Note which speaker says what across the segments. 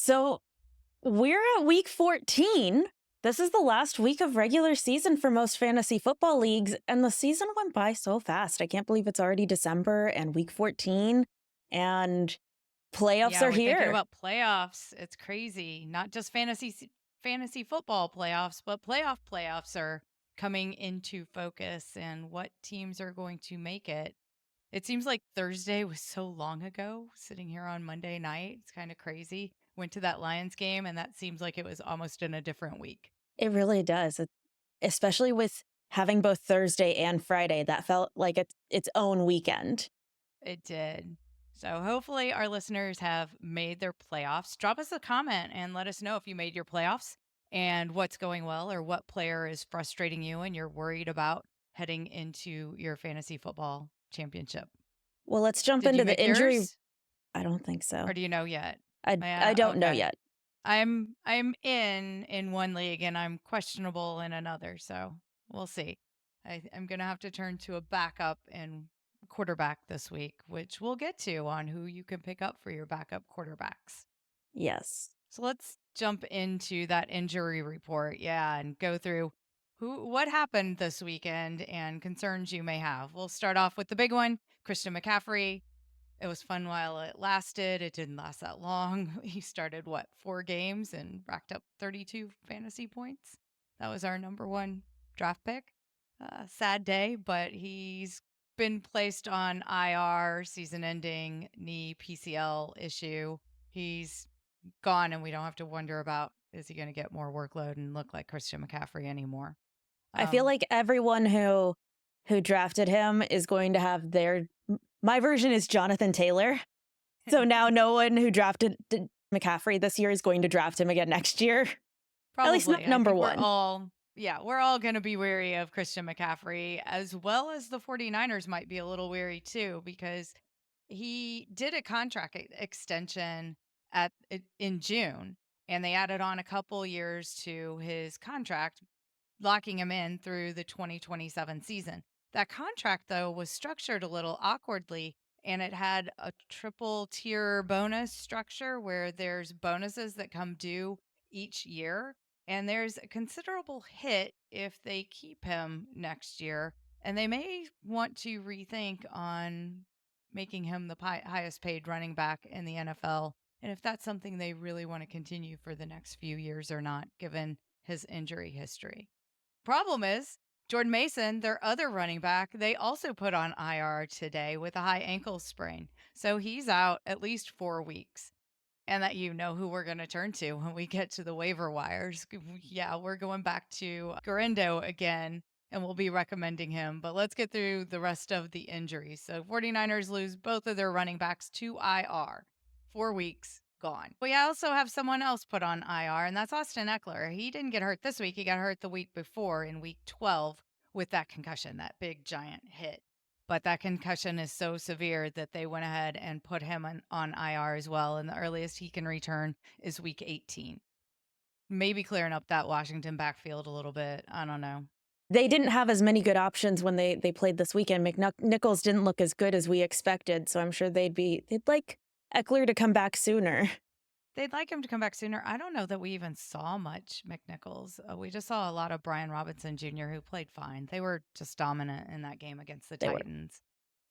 Speaker 1: So we're at week 14. This is the last week of regular season for most fantasy football leagues, and the season went by so fast. I can't believe it's already December and week 14, and playoffs
Speaker 2: Yeah,
Speaker 1: are
Speaker 2: we're thinking
Speaker 1: here.
Speaker 2: about playoffs. It's crazy. Not just fantasy football playoffs, but playoffs are coming into focus and what teams are going to make it. It seems like Thursday was so long ago, sitting here on Monday night. It's kind of crazy. Went to that Lions game, and that seems like it was almost in a different week.
Speaker 1: It really does, especially with having both Thursday and Friday. That felt like its own weekend.
Speaker 2: It did. So hopefully our listeners have made their playoffs. Drop us a comment and let us know if you made your playoffs and what's going well or what player is frustrating you and you're worried about heading into your fantasy football championship.
Speaker 1: Well, let's jump
Speaker 2: Did you
Speaker 1: into the
Speaker 2: make
Speaker 1: injury.
Speaker 2: yours?
Speaker 1: I don't think so.
Speaker 2: Or do you know yet?
Speaker 1: I
Speaker 2: Yeah,
Speaker 1: don't know
Speaker 2: okay.
Speaker 1: yet.
Speaker 2: I'm in one league and I'm questionable in another, so we'll see. I'm gonna have to turn to a backup and quarterback this week, which we'll get to on who you can pick up for your backup quarterbacks.
Speaker 1: Yes.
Speaker 2: So let's jump into that injury report, yeah, and go through what happened this weekend and concerns you may have. We'll start off with the big one, Christian McCaffrey. It was fun while it lasted. It didn't last that long. He started, 4 games and racked up 32 fantasy points. That was our number one draft pick. Sad day, but he's been placed on IR, season ending knee PCL issue. He's gone, and we don't have to wonder about is he going to get more workload and look like Christian McCaffrey anymore.
Speaker 1: I feel like everyone who drafted him is going to have my version is Jonathan Taylor. So now no one who drafted McCaffrey this year is going to draft him again next year.
Speaker 2: Probably.
Speaker 1: At least not number one.
Speaker 2: We're all going to be wary of Christian McCaffrey, as well as the 49ers might be a little wary too, because he did a contract extension in June, and they added on a couple years to his contract, locking him in through the 2027 season. That contract, though, was structured a little awkwardly, and it had a triple tier bonus structure where there's bonuses that come due each year. And there's a considerable hit if they keep him next year. And they may want to rethink on making him the highest paid running back in the NFL. And if that's something they really want to continue for the next few years or not, given his injury history. Problem is, Jordan Mason, their other running back, they also put on IR today with a high ankle sprain. So he's out at least 4 weeks. And that you know who we're going to turn to when we get to the waiver wires. Yeah, we're going back to Guerendo again, and we'll be recommending him. But let's get through the rest of the injuries. So 49ers lose both of their running backs to IR. 4 weeks gone. We also have someone else put on IR, and that's Austin Ekeler. He didn't get hurt this week. He got hurt the week before in week 12 with that concussion, that big giant hit. But that concussion is so severe that they went ahead and put him on IR as well. And the earliest he can return is week 18. Maybe clearing up that Washington backfield a little bit. I don't know.
Speaker 1: They didn't have as many good options when they played this weekend. McNichols didn't look as good as we expected, so I'm sure they'd like Ekeler to come back sooner.
Speaker 2: They'd like him to come back sooner. I don't know that we even saw much McNichols. We just saw a lot of Brian Robinson Jr., who played fine. They were just dominant in that game against the Titans.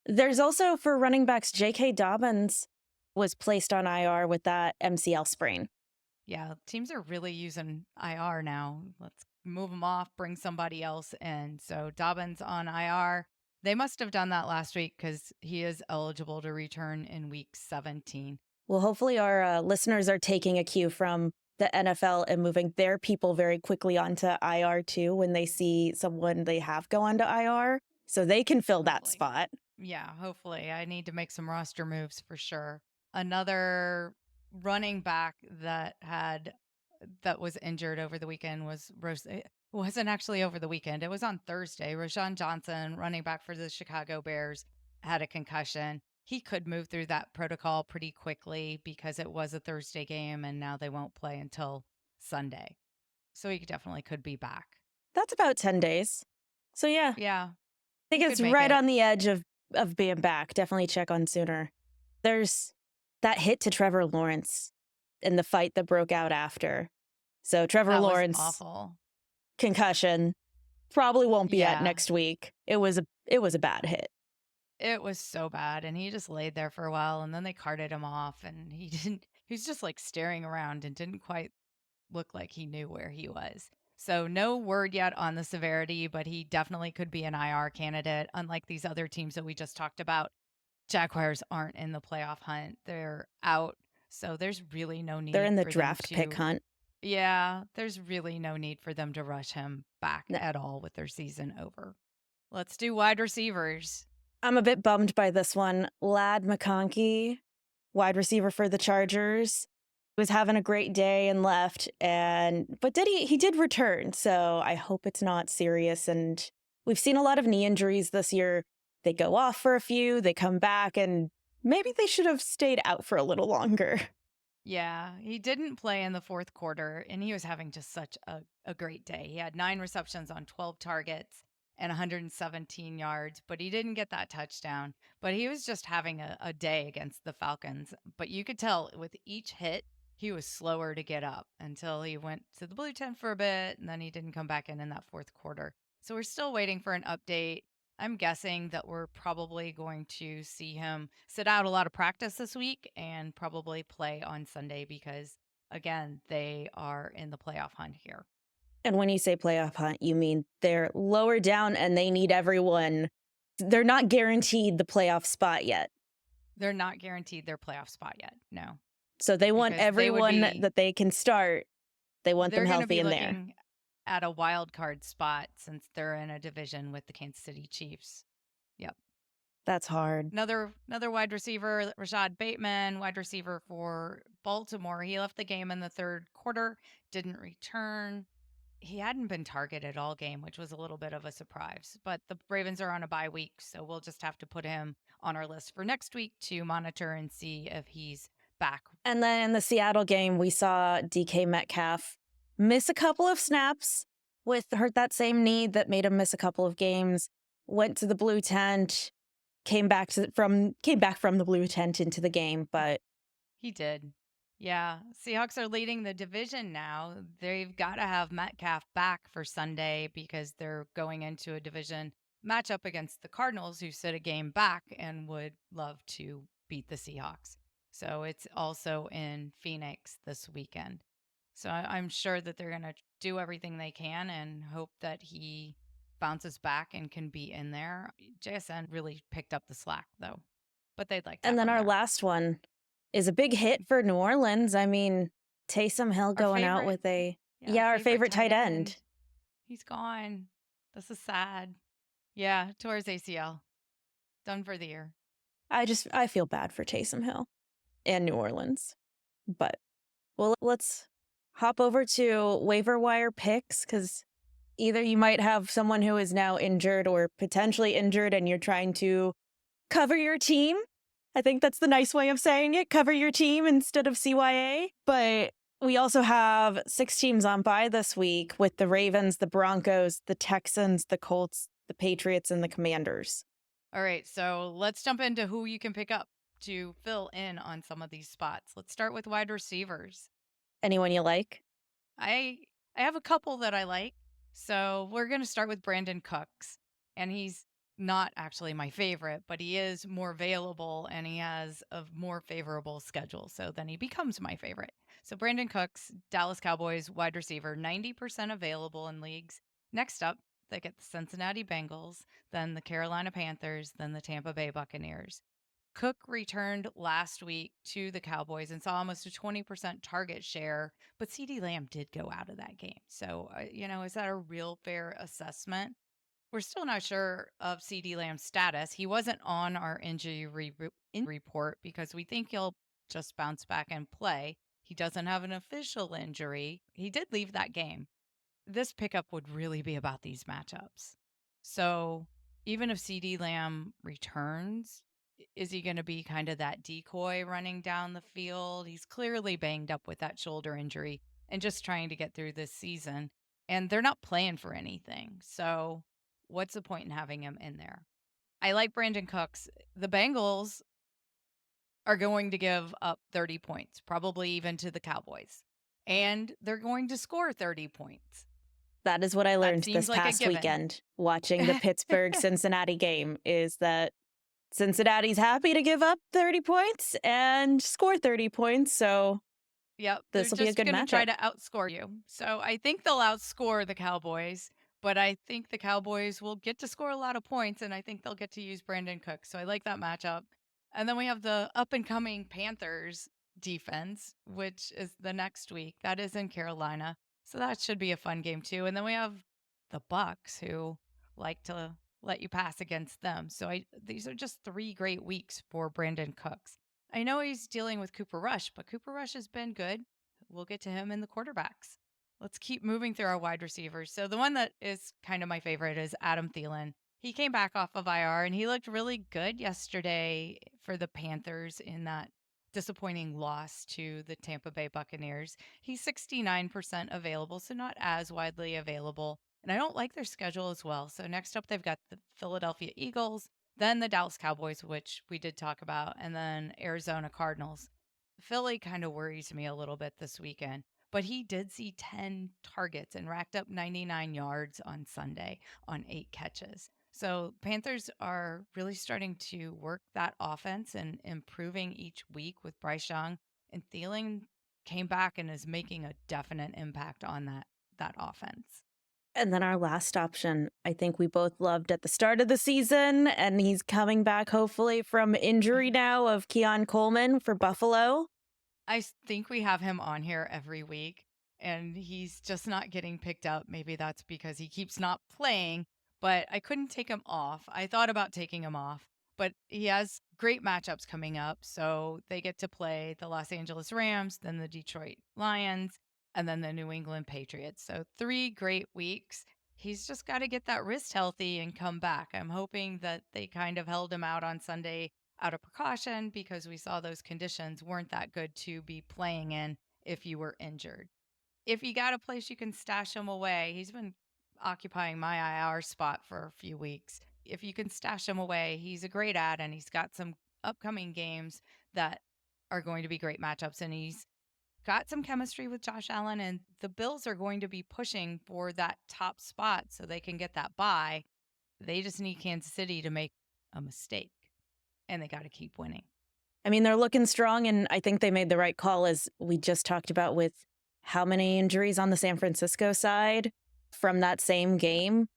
Speaker 1: There's also, for running backs, J.K. Dobbins was placed on IR with that MCL sprain.
Speaker 2: Yeah, teams are really using IR now. Let's move them off, bring somebody else in. So Dobbins on IR. They must have done that last week because he is eligible to return in week 17.
Speaker 1: Well, hopefully our listeners are taking a cue from the NFL and moving their people very quickly onto IR too when they see someone they have go onto IR, so they can fill that spot.
Speaker 2: Yeah, hopefully. I need to make some roster moves for sure. Another running back that was injured over the weekend was it wasn't actually over the weekend. It was on Thursday. Roschon Johnson, running back for the Chicago Bears, had a concussion. He could move through that protocol pretty quickly because it was a Thursday game and now they won't play until Sunday. So he definitely could be back.
Speaker 1: That's about 10 days. So yeah.
Speaker 2: Yeah.
Speaker 1: I think it's right on the edge of being back. Definitely check on sooner. There's that hit to Trevor Lawrence. and the fight that broke out after. So Trevor
Speaker 2: That was
Speaker 1: Lawrence,
Speaker 2: awful.
Speaker 1: concussion, probably won't be at
Speaker 2: Yeah.
Speaker 1: next week. It was a bad hit.
Speaker 2: It was so bad, and he just laid there for a while, and then they carted him off, and he was just, like, staring around and didn't quite look like he knew where he was. So no word yet on the severity, but he definitely could be an IR candidate. Unlike these other teams that we just talked about, Jaguars aren't in the playoff hunt. They're out. So there's really no
Speaker 1: They're in
Speaker 2: need
Speaker 1: the
Speaker 2: for them
Speaker 1: draft pick
Speaker 2: to,
Speaker 1: hunt.
Speaker 2: yeah, there's really no need for them to rush him back
Speaker 1: No.
Speaker 2: at all with their season over. Let's do wide receivers.
Speaker 1: I'm a bit bummed by this one. Lad McConkey, wide receiver for the Chargers, was having a great day and left, but he did return, so I hope it's not serious. And we've seen a lot of knee injuries this year. They go off for a few, they come back, and maybe they should have stayed out for a little longer.
Speaker 2: Yeah, he didn't play in the fourth quarter, and he was having just such a great day. He had 9 receptions on 12 targets and 117 yards, but he didn't get that touchdown. But he was just having a day against the Falcons. But you could tell with each hit, he was slower to get up until he went to the blue tent for a bit, and then he didn't come back in that fourth quarter. So we're still waiting for an update. I'm guessing that we're probably going to see him sit out a lot of practice this week and probably play on Sunday because, again, they are in the playoff hunt here.
Speaker 1: And when you say playoff hunt, you mean they're lower down and they need everyone. They're not guaranteed the playoff spot yet.
Speaker 2: They're not guaranteed their playoff spot yet. No.
Speaker 1: So they want
Speaker 2: Because they would
Speaker 1: everyone
Speaker 2: be,
Speaker 1: that they can start. They want them
Speaker 2: they're going to
Speaker 1: healthy
Speaker 2: be
Speaker 1: in there.
Speaker 2: looking at a wild card spot since they're in a division with the Kansas City Chiefs. Yep.
Speaker 1: That's hard.
Speaker 2: Another wide receiver, Rashod Bateman, wide receiver for Baltimore. He left the game in the third quarter, didn't return. He hadn't been targeted all game, which was a little bit of a surprise. But the Ravens are on a bye week, so we'll just have to put him on our list for next week to monitor and see if he's back.
Speaker 1: And then in the Seattle game, we saw DK Metcalf miss a couple of snaps with hurt that same knee that made him miss a couple of games. Went to the blue tent, came back from the blue tent into the game, but
Speaker 2: He did. Yeah. Seahawks are leading the division now. They've got to have Metcalf back for Sunday because they're going into a division matchup against the Cardinals, who sit a game back and would love to beat the Seahawks. So it's also in Phoenix this weekend. So I'm sure that they're going to do everything they can and hope that he bounces back and can be in there. JSN really picked up the slack, though, but they'd like to.
Speaker 1: And
Speaker 2: have
Speaker 1: then
Speaker 2: him
Speaker 1: our
Speaker 2: there.
Speaker 1: last one is a big hit for New Orleans. I mean, Taysom Hill
Speaker 2: Our
Speaker 1: going out
Speaker 2: favorite-
Speaker 1: with
Speaker 2: our
Speaker 1: our favorite tight end.
Speaker 2: He's gone. This is sad. Yeah, tore his ACL. Done for the year.
Speaker 1: I feel bad for Taysom Hill and New Orleans. But well, let's hop over to waiver wire picks, because either you might have someone who is now injured or potentially injured and you're trying to cover your team. I think that's the nice way of saying it, cover your team instead of CYA. But we also have 6 teams on bye this week with the Ravens, the Broncos, the Texans, the Colts, the Patriots, and the Commanders.
Speaker 2: All right, so let's jump into who you can pick up to fill in on some of these spots. Let's start with wide receivers.
Speaker 1: Anyone you like?
Speaker 2: I have a couple that I like. So we're going to start with Brandin Cooks, and he's not actually my favorite, but he is more available and he has a more favorable schedule. So then he becomes my favorite. So Brandin Cooks, Dallas Cowboys wide receiver, 90% available in leagues. Next up, they get the Cincinnati Bengals, then the Carolina Panthers, then the Tampa Bay Buccaneers. Cook returned last week to the Cowboys and saw almost a 20% target share, but CeeDee Lamb did go out of that game. So, is that a real fair assessment? We're still not sure of CeeDee Lamb's status. He wasn't on our injury report because we think he'll just bounce back and play. He doesn't have an official injury. He did leave that game. This pickup would really be about these matchups. So even if CeeDee Lamb returns, is he going to be kind of that decoy running down the field? He's clearly banged up with that shoulder injury and just trying to get through this season. And they're not playing for anything. So what's the point in having him in there? I like Brandin Cooks. The Bengals are going to give up 30 points, probably even to the Cowboys. And they're going to score 30 points.
Speaker 1: That is what I
Speaker 2: That
Speaker 1: learned
Speaker 2: seems
Speaker 1: this
Speaker 2: like a
Speaker 1: past
Speaker 2: given.
Speaker 1: weekend watching the Pittsburgh-Cincinnati game is that Cincinnati's happy to give up 30 points and score 30 points, so
Speaker 2: Yep, they're
Speaker 1: this will be a
Speaker 2: just
Speaker 1: good
Speaker 2: going to try
Speaker 1: matchup.
Speaker 2: to outscore you. So I think they'll outscore the Cowboys, but I think the Cowboys will get to score a lot of points, and I think they'll get to use Brandin Cooks. So I like that matchup. And then we have the up and coming Panthers defense, which is the next week. That is in Carolina. So that should be a fun game too. And then we have the Bucks, who like to let you pass against them. So these are just 3 great weeks for Brandin Cooks. I know he's dealing with Cooper Rush, but Cooper Rush has been good. We'll get to him in the quarterbacks. Let's keep moving through our wide receivers. So the one that is kind of my favorite is Adam Thielen. He came back off of IR and he looked really good yesterday for the Panthers in that disappointing loss to the Tampa Bay Buccaneers. He's 69% available, so not as widely available. And I don't like their schedule as well. So next up, they've got the Philadelphia Eagles, then the Dallas Cowboys, which we did talk about, and then Arizona Cardinals. Philly kind of worries me a little bit this weekend, but he did see 10 targets and racked up 99 yards on Sunday on 8 catches. So Panthers are really starting to work that offense and improving each week with Bryce Young, and Thielen came back and is making a definite impact on that offense.
Speaker 1: And then our last option, I think we both loved at the start of the season, and he's coming back hopefully from injury now, of Keon Coleman for Buffalo.
Speaker 2: Think we have him on here every week and he's just not getting picked up. Maybe that's because he keeps not playing, but I couldn't take him off. I thought about taking him off, but he has great matchups coming up. So they get to play the Los Angeles Rams, then the Detroit Lions, and then the New England Patriots. So 3 great weeks. He's just got to get that wrist healthy and come back. I'm hoping that they kind of held him out on Sunday out of precaution because we saw those conditions weren't that good to be playing in if you were injured. If you got a place you can stash him away, he's been occupying my IR spot for a few weeks. If you can stash him away, he's a great ad and he's got some upcoming games that are going to be great matchups, and he's got some chemistry with Josh Allen, and the Bills are going to be pushing for that top spot so they can get that bye. They just need Kansas City to make a mistake, and they got to keep winning.
Speaker 1: I mean, they're looking strong, and I think they made the right call, as we just talked about, with how many injuries on the San Francisco side from that same game.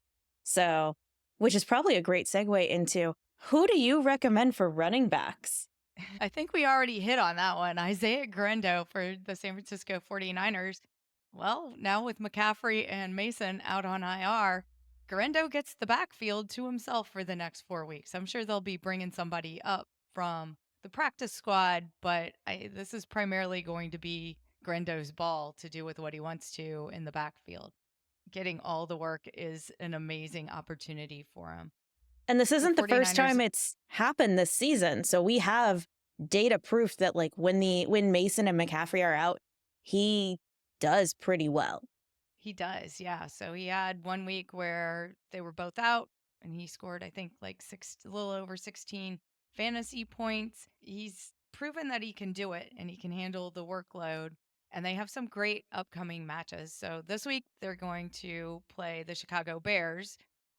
Speaker 1: So, which is probably a great segue into, who do you recommend for running backs?
Speaker 2: I think we already hit on that one. Isaiah Guerendo for the San Francisco 49ers. Well, now with McCaffrey and Mason out on IR, Guerendo gets the backfield to himself for the next 4 weeks. I'm sure they'll be bringing somebody up from the practice squad, but this is primarily going to be Guerendo's ball to do with what he wants to in the backfield. Getting all the work is an amazing opportunity for him.
Speaker 1: And this isn't the first
Speaker 2: 49ers
Speaker 1: time it's happened this season. So we have data proof that, like, when Mason and McCaffrey are out, he does pretty well.
Speaker 2: He does, yeah. So he had 1 week where they were both out and he scored, I think, like a little over 16 fantasy points. He's proven that he can do it and he can handle the workload. And they have some great upcoming matches. So this week they're going to play the Chicago Bears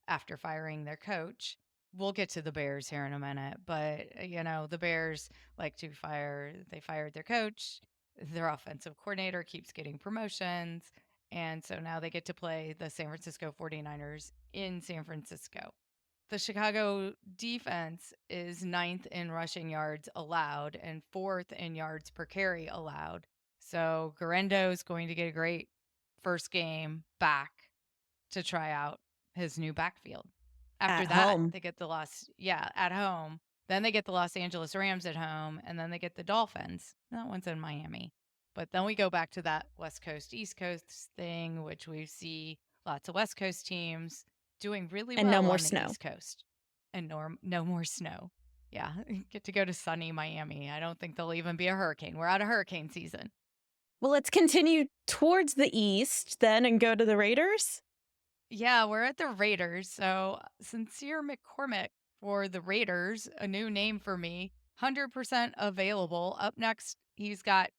Speaker 2: after firing their coach. We'll get to the Bears here in a minute, but the Bears like to they fired their coach. Their offensive coordinator keeps getting promotions. And so now they get to play the San Francisco 49ers in San Francisco. The Chicago defense is 9th in rushing yards allowed and 4th in yards per carry allowed. So Guerendo is going to get a great first game back to try out his new backfield. After
Speaker 1: At
Speaker 2: that,
Speaker 1: home.
Speaker 2: they get at home. Then they get the Los Angeles Rams at home, and then they get the Dolphins. That one's in Miami. But then we go back to that West Coast, East Coast thing, which we see lots of West Coast teams doing really
Speaker 1: And no
Speaker 2: well
Speaker 1: more
Speaker 2: on the
Speaker 1: snow.
Speaker 2: East Coast. And no more snow. Yeah, get to go to sunny Miami. I don't think there'll even be a hurricane. We're out of hurricane season.
Speaker 1: Well, let's continue towards the east then and go to the Raiders.
Speaker 2: Yeah, we're at the Raiders. So Sincere McCormick for the Raiders, a new name for me. 100% available. Up next, he's got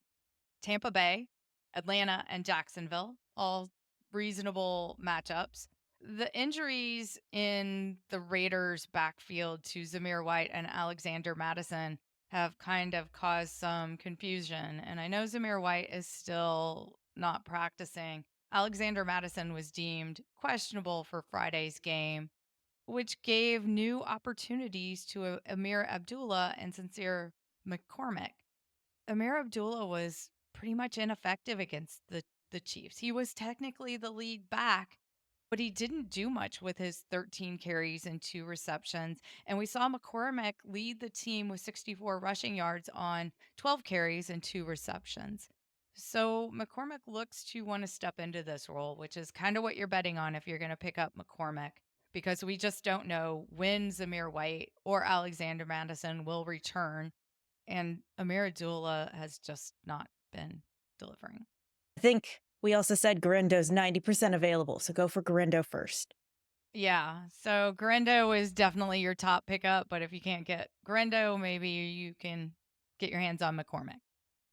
Speaker 2: Tampa Bay, Atlanta, and Jacksonville, all reasonable matchups. The injuries in the Raiders' backfield to Zamir White and Alexander Madison have kind of caused some confusion. And I know Zamir White is still not practicing. Alexander Madison was deemed questionable for Friday's game, which gave new opportunities to Amir Abdullah and Sincere McCormick. Amir Abdullah was pretty much ineffective against the Chiefs. He was technically the lead back, but he didn't do much with his 13 carries and 2 receptions. And we saw McCormick lead the team with 64 rushing yards on 12 carries and 2 receptions. So McCormick looks to want to step into this role, which is kind of what you're betting on if you're going to pick up McCormick, because we just don't know when Zamir White or Alexander Madison will return, and Amir Abdullah has just not been delivering.
Speaker 1: I think we also said Guerendo's 90% available, so go for Guerendo first.
Speaker 2: Yeah, so Guerendo is definitely your top pickup, but if you can't get Guerendo, maybe you can get your hands on McCormick.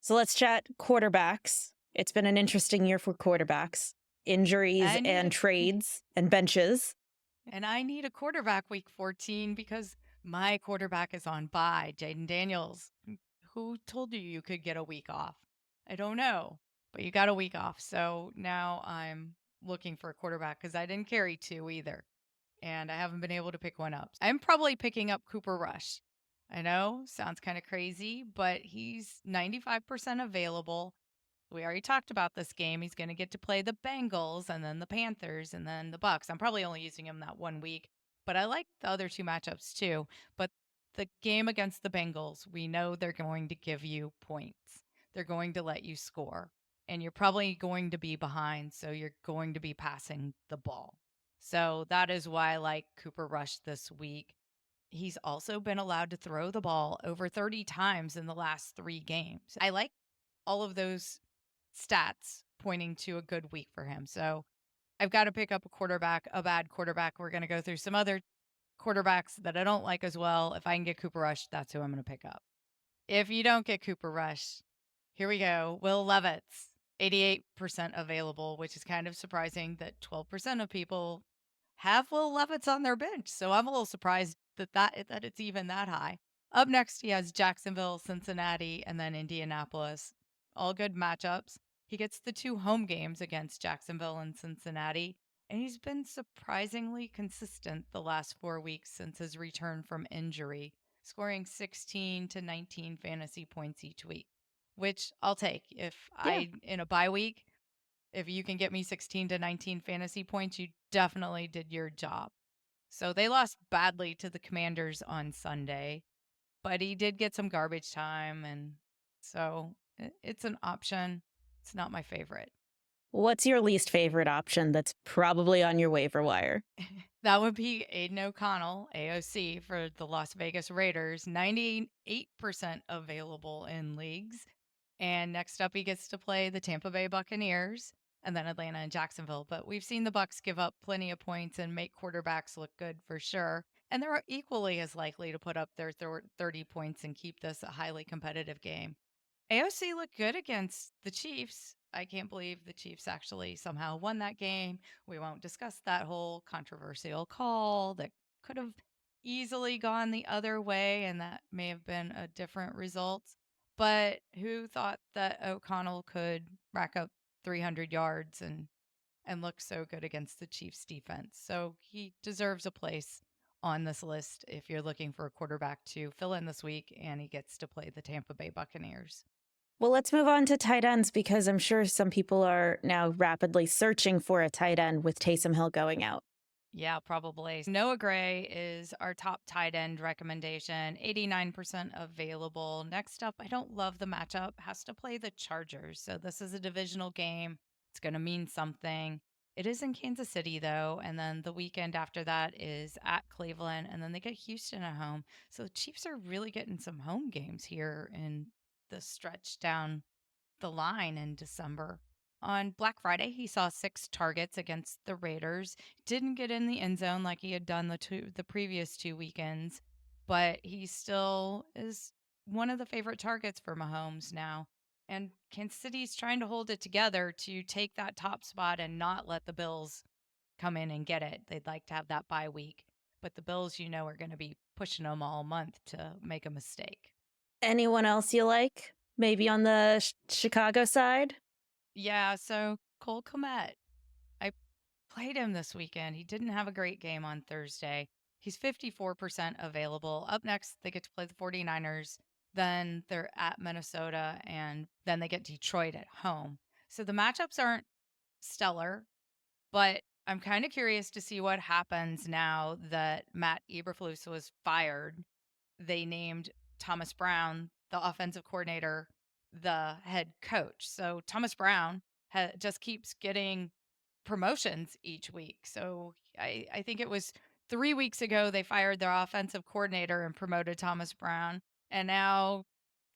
Speaker 1: So let's chat quarterbacks. It's been an interesting year for quarterbacks. Injuries and trades and benches.
Speaker 2: And I need a quarterback week 14 because my quarterback is on bye, Jaden Daniels. Who told you you could get a week off? I don't know, but you got a week off. So now I'm looking for a quarterback because I didn't carry 2 either, and I haven't been able to pick one up. I'm probably picking up Cooper Rush. I know, sounds kind of crazy, but he's 95% available. We already talked about this game. He's going to get to play the Bengals and then the Panthers and then the Bucks. I'm probably only using him that 1 week, but I like the other 2 matchups too. But the game against the Bengals, we know they're going to give you points. They're going to let you score, and you're probably going to be behind, so you're going to be passing the ball. So that is why I like Cooper Rush this week. He's also been allowed to throw the ball over 30 times in the last 3 games. I like all of those stats pointing to a good week for him. So I've got to pick up a quarterback, a bad quarterback. We're going to go through some other quarterbacks that I don't like as well. If I can get Cooper Rush, that's who I'm going to pick up. If you don't get Cooper Rush, here we go. Will Levitz, 88% available, which is kind of surprising that 12% of people have Will Levitz on their bench. So I'm a little surprised that it's even that high. Up next, he has Jacksonville, Cincinnati, and then Indianapolis. All good matchups. He gets the 2 home games against Jacksonville and Cincinnati, and he's been surprisingly consistent the last 4 weeks since his return from injury, scoring 16 to 19 fantasy points each week, which I'll take. In a bye week, if you can get me 16 to 19 fantasy points, you definitely did your job. So they lost badly to the Commanders on Sunday, but he did get some garbage time, and so it's an option. It's not my favorite.
Speaker 1: What's your least favorite option that's probably on your waiver wire?
Speaker 2: That would be Aidan O'Connell, AOC, for the Las Vegas Raiders, 98% available in leagues. And next up, he gets to play the Tampa Bay Buccaneers and then Atlanta and Jacksonville. But we've seen the Bucks give up plenty of points and make quarterbacks look good for sure. And they're equally as likely to put up their 30 points and keep this a highly competitive game. AOC looked good against the Chiefs. I can't believe the Chiefs actually somehow won that game. We won't discuss that whole controversial call that could have easily gone the other way, and that may have been a different result. But who thought that O'Connell could rack up 300 yards and look so good against the Chiefs defense? So he deserves a place on this list if you're looking for a quarterback to fill in this week, and he gets to play the Tampa Bay Buccaneers.
Speaker 1: Well, let's move on to tight ends because I'm sure some people are now rapidly searching for a tight end with Taysom Hill going out.
Speaker 2: Yeah, probably. Noah Gray is our top tight end recommendation, 89% available. Next up, I don't love the matchup, has to play the Chargers. So this is a divisional game. It's going to mean something. It is in Kansas City, though. And then the weekend after that is at Cleveland. And then they get Houston at home. So the Chiefs are really getting some home games here in the stretch down the line in December. On Black Friday, he saw 6 targets against the Raiders. Didn't get in the end zone like he had done the previous 2 weekends, but he still is one of the favorite targets for Mahomes now. And Kansas City's trying to hold it together to take that top spot and not let the Bills come in and get it. They'd like to have that bye week. But the Bills, are going to be pushing them all month to make a mistake.
Speaker 1: Anyone else you like? Maybe on the Chicago side?
Speaker 2: Yeah, so Cole Kmet. I played him this weekend. He didn't have a great game on Thursday. He's 54% available. Up next, they get to play the 49ers. Then they're at Minnesota, and then they get Detroit at home. So the matchups aren't stellar, but I'm kind of curious to see what happens now that Matt Eberflus was fired. They named Thomas Brown, the offensive coordinator, the head coach. So Thomas Brown just keeps getting promotions each week. So I think it was 3 weeks ago they fired their offensive coordinator and promoted Thomas Brown. And now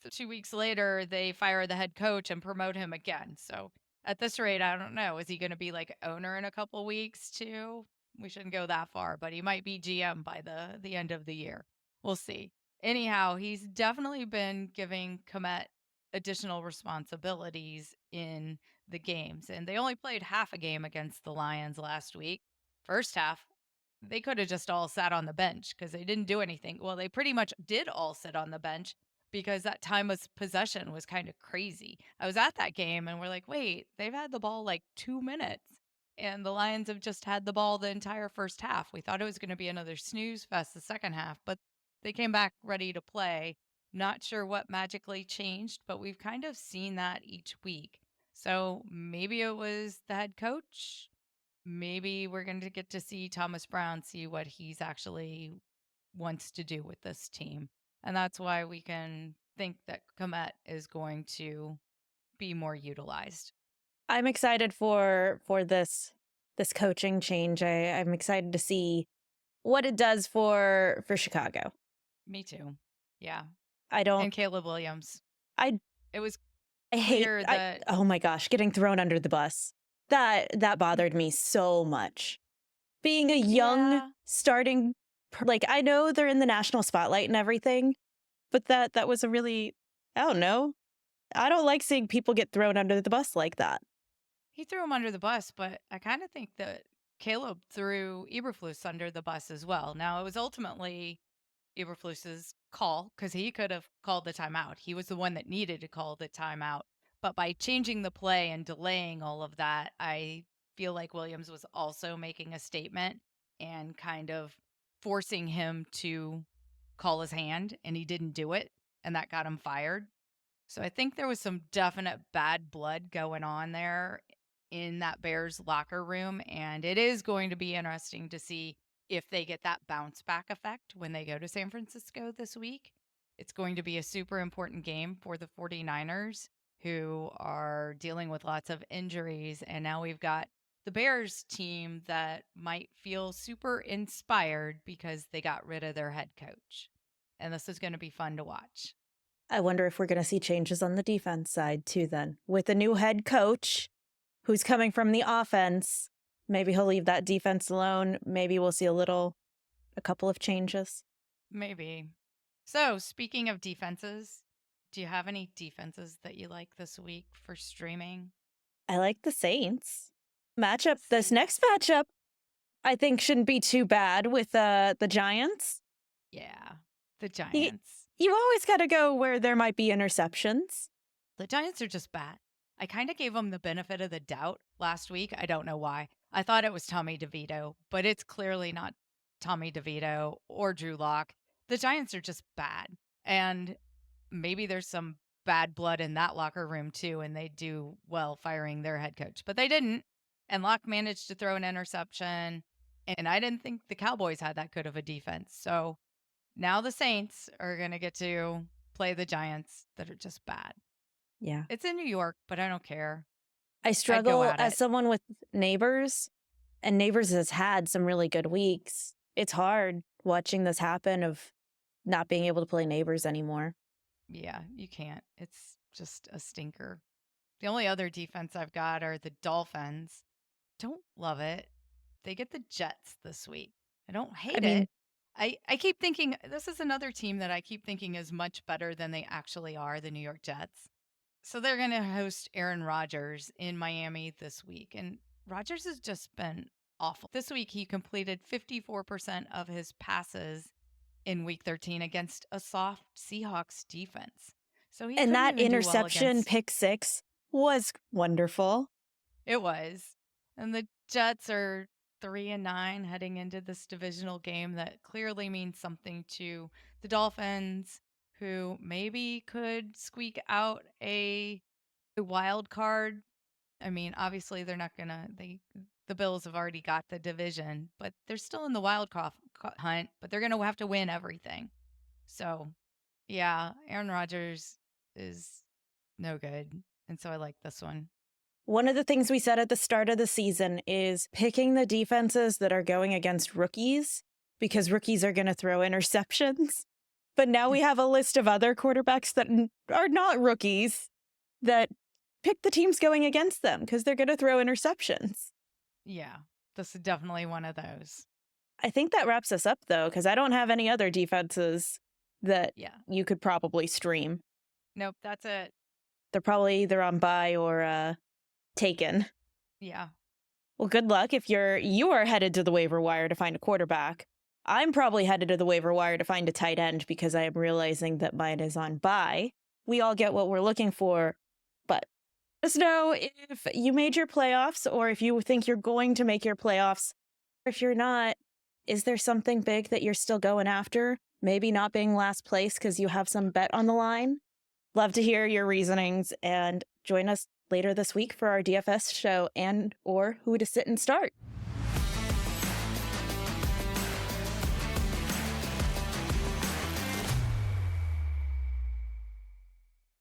Speaker 2: 2 weeks later, they fire the head coach and promote him again. So at this rate, I don't know. Is he going to be like owner in a couple weeks too? We shouldn't go that far, but he might be GM by the end of the year. We'll see. Anyhow, he's definitely been giving Kmet additional responsibilities in the games. And they only played half a game against the Lions last week. First half, they could have just all sat on the bench because they didn't do anything. Well, they pretty much did all sit on the bench because that time of possession was kind of crazy. I was at that game and we're like, wait, they've had the ball like 2 minutes. And the Lions have just had the ball the entire first half. We thought it was going to be another snooze fest the second half, but they came back ready to play. Not sure what magically changed, but we've kind of seen that each week. So maybe it was the head coach. Maybe we're going to get to see Thomas Brown see what he's actually wants to do with this team. And that's why we can think that Komet is going to be more utilized.
Speaker 1: I'm excited for this coaching change. I'm excited to see what it does for Chicago.
Speaker 2: Me too. Yeah.
Speaker 1: I don't
Speaker 2: And Caleb Williams.
Speaker 1: I
Speaker 2: It was
Speaker 1: I hate
Speaker 2: clear that
Speaker 1: oh my gosh, getting thrown under the bus. That bothered me so much. Being a young
Speaker 2: yeah,
Speaker 1: starting like I know they're in the national spotlight and everything, but that was a really I don't know. I don't like seeing people get thrown under the bus like that.
Speaker 2: he threw him under the bus, but I kind of think that Caleb threw Eberflus under the bus as well. Now, it was ultimately Eberflus's call because he could have called the timeout. He was the one that needed to call the timeout. But by changing the play and delaying all of that, I feel like Williams was also making a statement and kind of forcing him to call his hand, and he didn't do it, and that got him fired. So I think there was some definite bad blood going on there in that Bears locker room. And it is going to be interesting to see if they get that bounce back effect when they go to San Francisco this week. It's going to be a super important game for the 49ers, who are dealing with lots of injuries. And now we've got the Bears team that might feel super inspired because they got rid of their head coach. And this is going to be fun to watch.
Speaker 1: I wonder if we're going to see changes on the defense side too then. With a new head coach who's coming from the offense, maybe he'll leave that defense alone. Maybe we'll see a couple of changes.
Speaker 2: Maybe. So, speaking of defenses, do you have any defenses that you like this week for streaming?
Speaker 1: I like the Saints. This
Speaker 2: Saints.
Speaker 1: next matchup I think shouldn't be too bad with the Giants.
Speaker 2: Yeah, the Giants.
Speaker 1: You always got to go where there might be interceptions.
Speaker 2: The Giants are just bad. I kind of gave them the benefit of the doubt last week. I don't know why. I thought it was Tommy DeVito, but it's clearly not Tommy DeVito or Drew Lock. The Giants are just bad. And maybe there's some bad blood in that locker room too, and they do well firing their head coach, but they didn't. And Locke managed to throw an interception. And I didn't think the Cowboys had that good of a defense. So now the Saints are going to get to play the Giants that are just bad.
Speaker 1: Yeah.
Speaker 2: It's in New York, but I don't care.
Speaker 1: I struggle as someone with Neighbors, and Neighbors has had some really good weeks. It's hard watching this happen of not being able to play Neighbors anymore.
Speaker 2: Yeah, you can't. It's just a stinker. The only other defense I've got are the Dolphins. Don't love it. They get the Jets this week. I don't hate it. I keep thinking this is another team that I keep thinking is much better than they actually are, the New York Jets. So they're going to host Aaron Rodgers in Miami this week. And Rodgers has just been awful. This week, he completed 54% of his passes in week 13 against a soft Seahawks defense. So he
Speaker 1: And
Speaker 2: couldn't
Speaker 1: that
Speaker 2: even do well
Speaker 1: interception
Speaker 2: against
Speaker 1: pick six was wonderful.
Speaker 2: it was. And the Jets are 3-9 heading into this divisional game that clearly means something to the Dolphins, who maybe could squeak out a wild card. I mean, obviously they're not gonna. The Bills have already got the division, but they're still in the hunt. But they're gonna have to win everything. So, yeah, Aaron Rodgers is no good, and so I like this one.
Speaker 1: One of the things we said at the start of the season is picking the defenses that are going against rookies because rookies are going to throw interceptions. But now we have a list of other quarterbacks that are not rookies that pick the teams going against them because they're going to throw interceptions.
Speaker 2: Yeah, this is definitely one of those.
Speaker 1: I think that wraps us up, though, because I don't have any other defenses that you could probably stream.
Speaker 2: Nope, that's it.
Speaker 1: They're probably either on bye or taken.
Speaker 2: Yeah.
Speaker 1: Well, good luck if you are headed to the waiver wire to find a quarterback. I'm probably headed to the waiver wire to find a tight end because I am realizing that mine is on bye. We all get what we're looking for, but let us know if you made your playoffs or if you think you're going to make your playoffs. If you're not, is there something big that you're still going after? Maybe not being last place because you have some bet on the line? Love to hear your reasonings and join us later this week for our DFS show and or who to sit and start.